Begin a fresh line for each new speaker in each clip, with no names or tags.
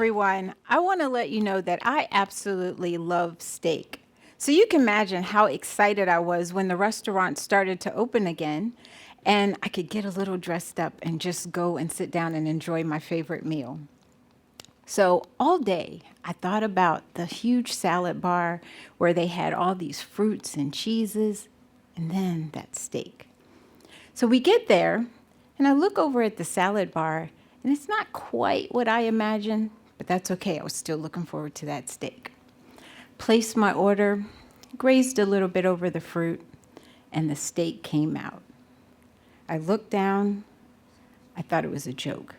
everyone. I want to let you know that I absolutely love steak. So you can imagine how excited I was when the restaurant started to open again and I could get a little dressed up and just go and sit down and enjoy my favorite meal. So all day, I thought about the huge salad bar where they had all these fruits and cheeses and then that steak. So we get there, and I look over at the salad bar, and it's not quite what I imagined, but that's okay. I was still looking forward to that steak. Placed my order, grazed a little bit over the fruit, and the steak came out. I looked down. I thought it was a joke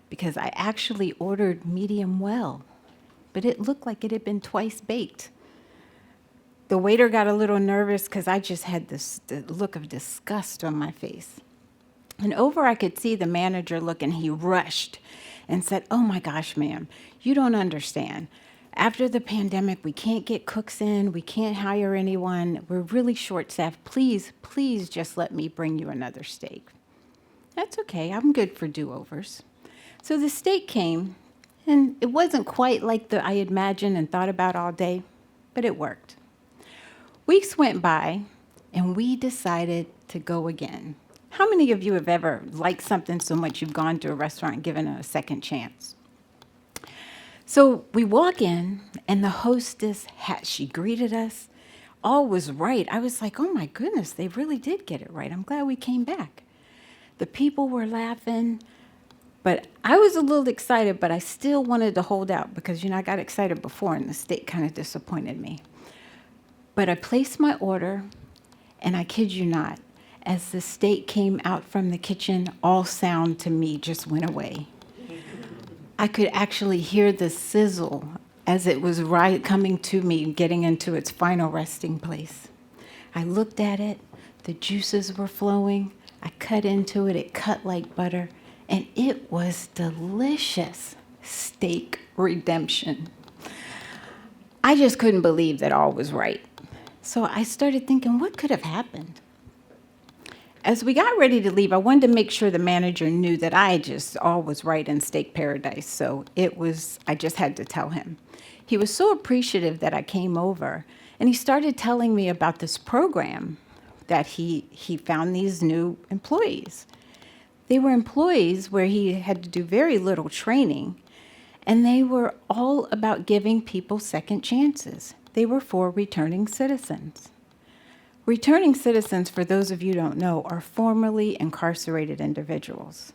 because I actually ordered medium well, but it looked like it had been twice baked. The waiter got a little nervous because I just had the look of disgust on my face. And over I could see the manager look, and he rushed and said, "Oh my gosh, ma'am, you don't understand. After the pandemic, we can't get cooks in. We can't hire anyone. We're really short-staffed. Please just let me bring you another steak." That's okay. I'm good for do-overs. So the steak came, and it wasn't quite like I had imagined and thought about all day, but it worked. Weeks went by, and we decided to go again. How many of you have ever liked something so much you've gone to a restaurant and given it a second chance? So we walk in, and the hostess, she greeted us. All was right. I was like, oh my goodness, they really did get it right. I'm glad we came back. The people were laughing, but I was a little excited, but I still wanted to hold out because, I got excited before, and the steak kind of disappointed me. But I placed my order, and I kid you not, as the steak came out from the kitchen, all sound to me just went away. I could actually hear the sizzle as it was coming to me, getting into its final resting place. I looked at it, the juices were flowing, I cut into it, it cut like butter, and it was delicious. Steak redemption. I just couldn't believe that all was right. So I started thinking, what could have happened? As we got ready to leave, I wanted to make sure the manager knew that all was right in steak paradise. So I just had to tell him. He was so appreciative that I came over, and he started telling me about this program that he found these new employees. They were employees where he had to do very little training, and they were all about giving people second chances. They were for returning citizens. Returning citizens, for those of you who don't know, are formerly incarcerated individuals.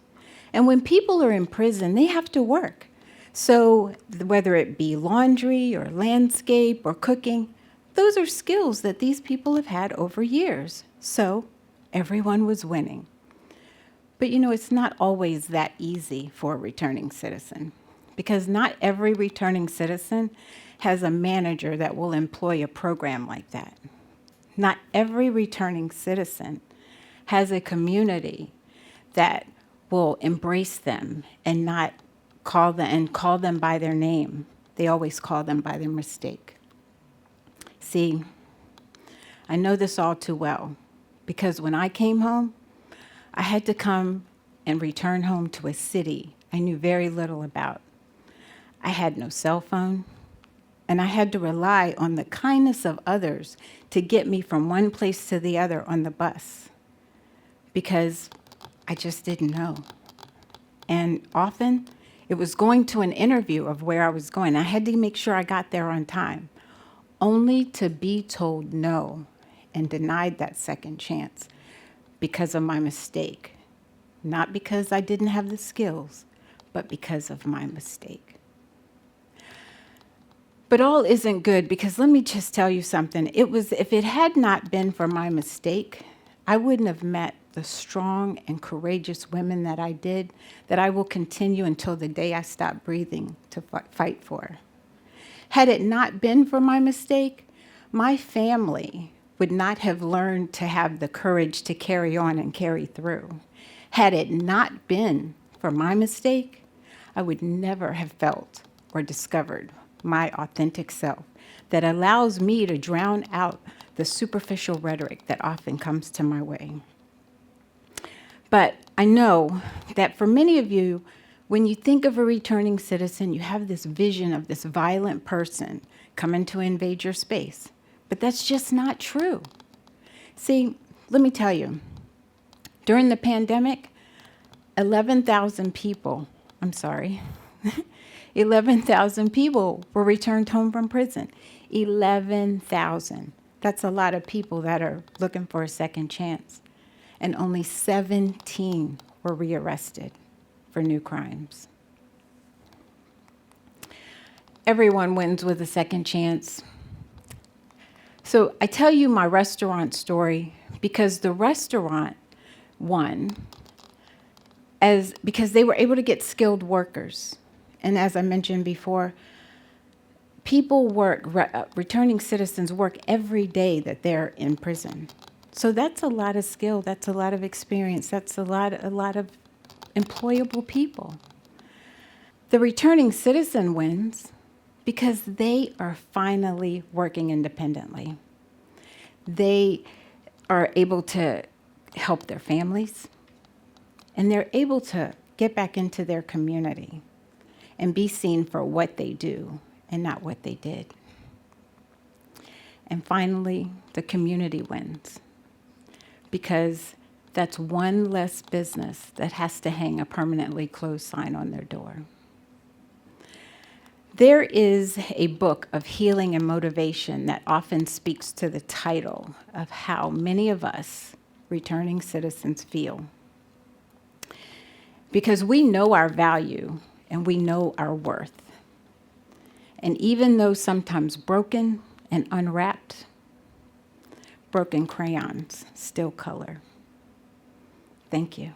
And when people are in prison, they have to work. So whether it be laundry or landscape or cooking, those are skills that these people have had over years. So everyone was winning. But it's not always that easy for a returning citizen, because not every returning citizen has a manager that will employ a program like that. Not every returning citizen has a community that will embrace them and not call them by their name. They always call them by their mistake. See, I know this all too well, because when I came home, I had to come and return home to a city I knew very little about. I had no cell phone, and I had to rely on the kindness of others to get me from one place to the other on the bus, because I just didn't know. And often, it was going to an interview of where I was going. I had to make sure I got there on time, only to be told no and denied that second chance because of my mistake. Not because I didn't have the skills, but because of my mistake. But all isn't good, because let me just tell you something. If it had not been for my mistake, I wouldn't have met the strong and courageous women that I did, that I will continue until the day I stop breathing to fight for. Had it not been for my mistake, my family would not have learned to have the courage to carry on and carry through. Had it not been for my mistake, I would never have felt or discovered my authentic self that allows me to drown out the superficial rhetoric that often comes to my way. But I know that for many of you, When you think of a returning citizen, you have this vision of this violent person coming to invade your space. But that's just not true. See, let me tell you, during the pandemic, 11,000 people, 11,000 people were returned home from prison. 11,000. That's a lot of people that are looking for a second chance. And only 17 were rearrested for new crimes. Everyone wins with a second chance. So I tell you my restaurant story because the restaurant won because they were able to get skilled workers. And as I mentioned before, people work, returning citizens work every day that they're in prison. So that's a lot of skill, that's a lot of experience, that's a lot of employable people. The returning citizen wins because they are finally working independently. They are able to help their families, and they're able to get back into their community and be seen for what they do and not what they did. And finally, the community wins because that's one less business that has to hang a permanently closed sign on their door. There is a book of healing and motivation that often speaks to the title of how many of us returning citizens feel. Because we know our value and we know our worth. And even though sometimes broken and unwrapped, broken crayons still color. Thank you.